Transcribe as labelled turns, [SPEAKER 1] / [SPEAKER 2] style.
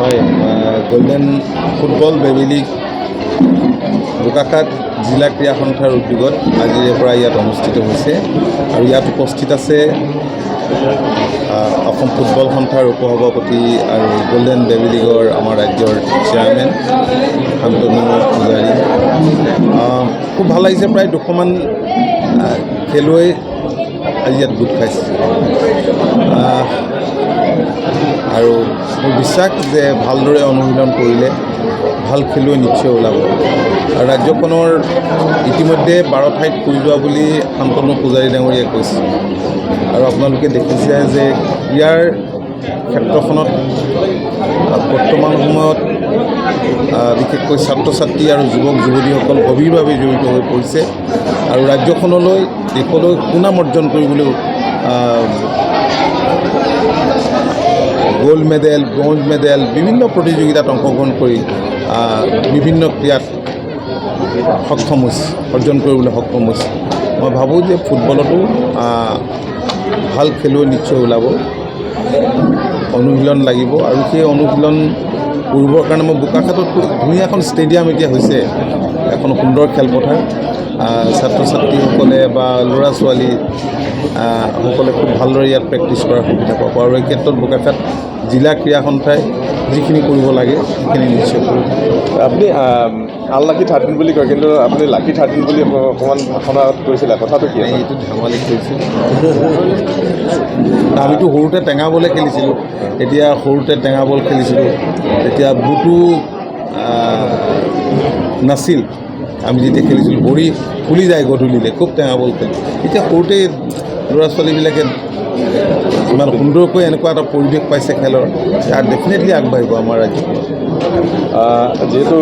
[SPEAKER 1] হয় golden football baby league Bokakhat জিলা ক্ৰীড়া সন্থাৰ উদ্যোগত আজিৰে পৰা ইয়াত অনুষ্ঠিত হৈছে আৰু ইয়াত উপস্থিত আছে অসম ফুটবল সন্থাৰ উপসভাপতি আৰু গোল্ডেন বেবী লীগৰ আমাৰ ৰাজ্যৰ চেয়াৰমেন শান্তনু পূজাৰী। খুব ভাল লাগিছে, প্ৰায় 200মান খেলুৱৈ আজি ইয়াত গোট খাইছে আৰু মোৰ বিশ্বাস যে ভালদৰে অনুশীলন কৰিলে ভাল খেলুৱৈ নিশ্চয় ওলাব। আৰু ৰাজ্যখনৰ ইতিমধ্যে 12 ঠাইত কৈ যোৱা বুলি শান্তনু পূজাৰী ডাঙৰীয়াই কৈছে। আৰু আপোনালোকে দেখিছে যে ইয়াৰ ক্ষেত্ৰখনত বৰ্তমান সময়ত বিশেষকৈ ছাত্ৰ ছাত্ৰী আৰু যুৱক যুৱতীসকল গভীৰভাৱে জড়িত হৈ পৰিছে আৰু ৰাজ্যখনলৈ দেশলৈ সুনাম অৰ্জন কৰিবলৈ গোল্ড মেডেল, ব্ৰঞ্জ মেডেল বিভিন্ন প্ৰতিযোগিতাত অংশগ্ৰহণ কৰি বিভিন্ন ক্ৰীড়াত সক্ষম হৈছে, অৰ্জন কৰিবলৈ সক্ষম হৈছে। মই ভাবোঁ যে ফুটবলতো ভাল খেলুৱৈ নিশ্চয় ওলাব, অনুশীলন লাগিব আৰু সেই অনুশীলন কৰিবৰ কাৰণে মই বোকাখাটত ধুনীয়া এখন ষ্টেডিয়াম এতিয়া হৈছে, এখন সুন্দৰ খেলপথাৰ। ছাত্ৰ ছাত্ৰীসকলে বা ল'ৰা ছোৱালী সকলে খুব ভালদৰে ইয়াত প্ৰেক্টিছ কৰাৰ সুবিধা পাব আৰু এই ক্ষেত্ৰত বোকাখাট জিলা ক্ৰীড়া সন্থাই যিখিনি কৰিব লাগে সেইখিনি নিশ্চয় কৰিব।
[SPEAKER 2] আপুনি আনলাকি 13 বুলি কয়, কিন্তু আপুনি লাকি 13 বুলি অকণমান ভাষণত কৈছিলে, কথাটো কি?
[SPEAKER 1] এইটো ধেমালি কৰিছোঁ। আমিতো সৰুতে টেঙা বলে খেলিছিলোঁ, এতিয়া সৰুতে টেঙা বল খেলিছিলোঁ, তেতিয়া বুটো নাছিল। আমি যেতিয়া খেলিছিলোঁ ভৰি ফুলি যায় গধূলিলৈ, খুব টেঙা বল খেলোঁ। এতিয়া সৰুতে ল'ৰা ছোৱালীবিলাকে ইমান সুন্দৰকৈ এনেকুৱা এটা পৰিৱেশ পাইছে খেলৰ, তাত ডেফিনেটলি আগবাঢ়িব আমাৰ ৰাজ্যখনত।
[SPEAKER 2] যিহেতু